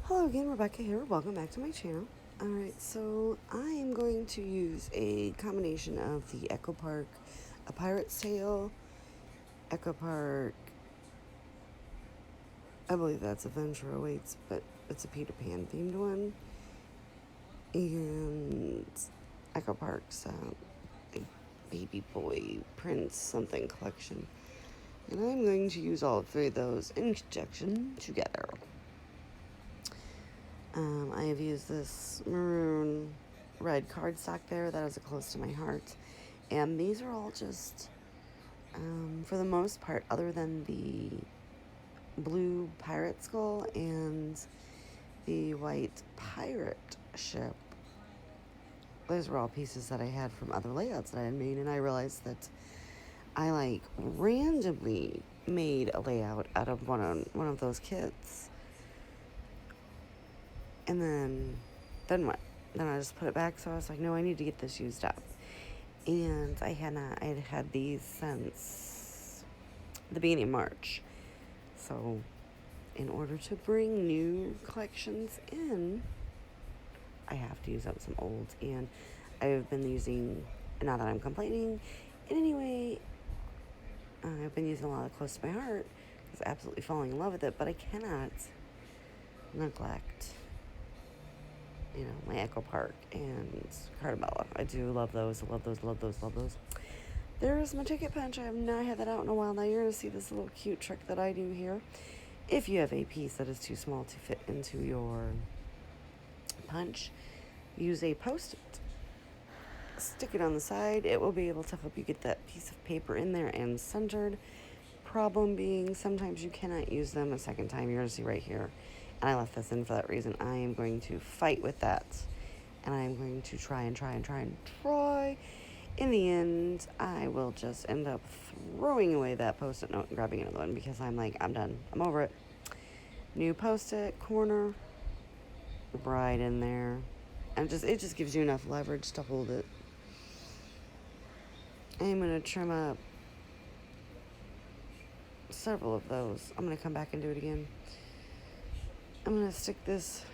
Hello again, Rebecca here. Welcome back to my channel. Alright, so I am going to use a combination of the Echo Park, A Pirate's Tale, Echo Park, I believe that's Adventure Awaits, but it's a Peter Pan themed one, and Echo Park's Baby Boy Prince something collection. And I'm going to use all three of those in conjunction together. I have used this maroon red cardstock there. That is close to my heart. And these are all just, for the most part, other than the blue pirate skull and the white pirate ship, those were all pieces that I had from other layouts that I had made. And I realized that I randomly made a layout out of one of those kits. And then what? Then I just put it back. So I was like, no, I need to get this used up. And I had had these since the beginning of March. So in order to bring new collections in, I have to use up some olds. And I've been using, not that I'm complaining in any way, I've been using a lot of Close to My Heart because I'm absolutely falling in love with it, but I cannot neglect my Echo Park and Cardabella. I do love those. I love those, love those, love those. There's my ticket punch. I have not had that out in a while. Now you're going to see this little cute trick that I do here. If you have a piece that is too small to fit into your punch, use a Post-it. Stick it on the side. It will be able to help you get that piece of paper in there and centered. Problem being, sometimes you cannot use them a second time. You're going to see right here. And I left this in for that reason. I am going to fight with that. And I'm going to try. In the end, I will just end up throwing away that Post-it note and grabbing another one because I'm like, I'm done. I'm over it. New Post-it, corner, right in there. And it just gives you enough leverage to hold it. I'm going to trim up several of those. I'm going to come back and do it again. I'm going to stick this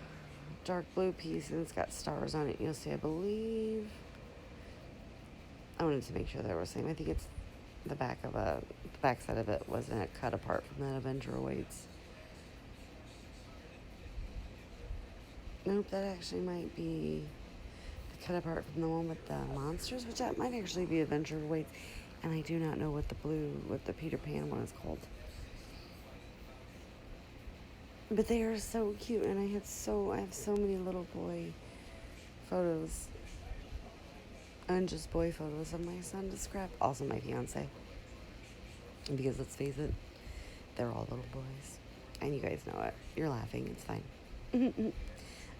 dark blue piece, and it's got stars on it. You'll see, I believe. I wanted to make sure they were the same. I think it's the back side of it wasn't cut apart from that Adventure Awaits. Nope, that actually might be cut apart from the one with the monsters, which that might actually be Adventure Awaits. And I do not know what the Peter Pan one is called. But they are so cute, and I have so many little boy photos. And just boy photos of my son to scrap. Also my fiance. Because let's face it, they're all little boys. And you guys know it. You're laughing, it's fine. I'm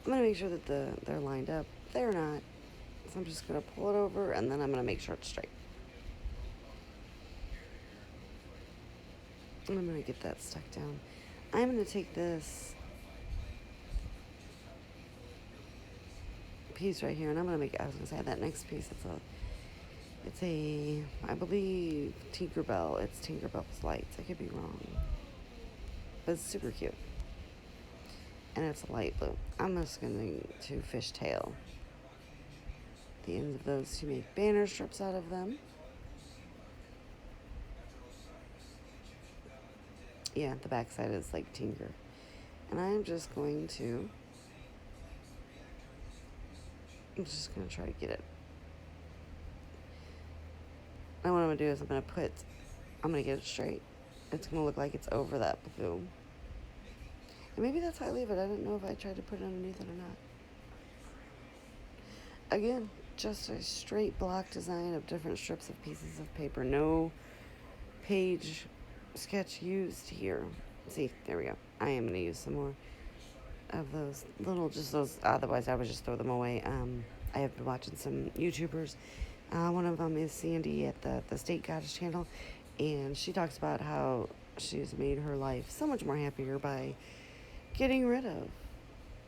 going to make sure that they're lined up. They're not. So I'm just going to pull it over, and then I'm going to make sure it's straight. And I'm going to get that stuck down. I'm going to take this piece right here, and I'm going to make it, I was going to say that next piece, it's a, I believe, Tinkerbell. It's Tinkerbell's Lights. I could be wrong. But it's super cute. And it's a light blue. I'm just going to fishtail the ends of those to make banner strips out of them. Yeah, the back side is like Tinker. And I'm just going to try to get it. And what I'm going to do is I'm going to get it straight. It's going to look like it's over that blue. And maybe that's how I leave it. I don't know if I tried to put it underneath it or not. Again, just a straight block design of different strips of pieces of paper. No page sketch used here. See, there we go. I am going to use some more of those otherwise I would just throw them away. I have been watching some YouTubers. One of them is Sandy at the State Goddess channel, and she talks about how she's made her life so much more happier by getting rid of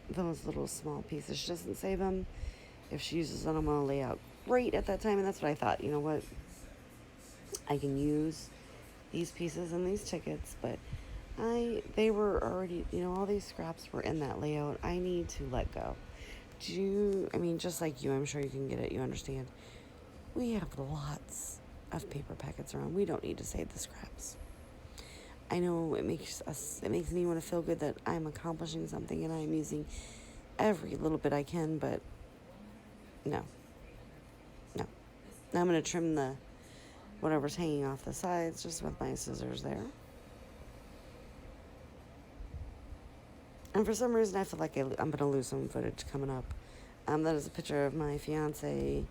those little small pieces. She doesn't save them. If she uses them on a layout, great at that time, and that's what I thought. You know what? I can use these pieces and these tickets, but They were already, all these scraps were in that layout. I need to let go. Just like you, I'm sure you can get it. You understand. We have lots of paper packets around. We don't need to save the scraps. I know it makes me want to feel good that I'm accomplishing something and I'm using every little bit I can, but no. No. Now I'm going to trim whatever's hanging off the sides just with my scissors there. And for some reason, I feel like I'm going to lose some footage coming up. That is a picture of my fiance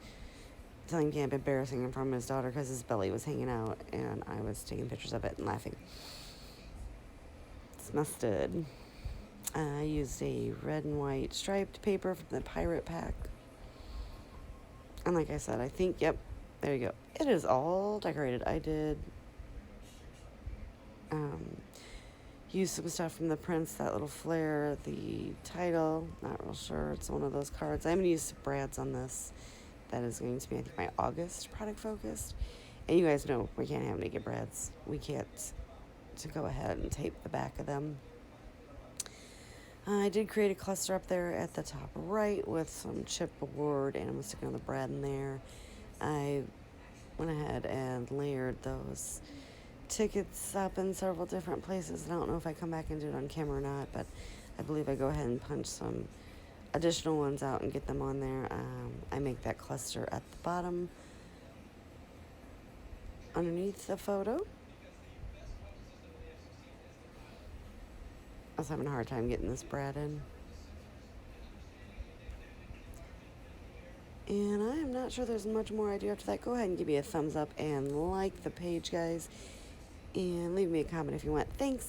telling me I'm embarrassing him from his daughter because his belly was hanging out, and I was taking pictures of it and laughing. It's mustard. I used a red and white striped paper from the Pirate Pack. And like I said, I think, yep, there you go. It is all decorated. I did use some stuff from the prints, that little flare, the title, not real sure. It's one of those cards. I'm going to use Brad's on this. That is going to be, I think, my August product focused. And you guys know we can't have naked Brads. We can't. To go ahead and tape the back of them. I did create a cluster up there at the top right with some chipboard, and I'm sticking on the Brad in there. I went ahead and layered those tickets up in several different places. I don't know if I come back and do it on camera or not, but I believe I go ahead and punch some additional ones out and get them on there. I make that cluster at the bottom underneath the photo. I was having a hard time getting this Brad in. And I am not sure there's much more I do after that. Go ahead and give me a thumbs up and like the page, guys. And leave me a comment if you want. Thanks.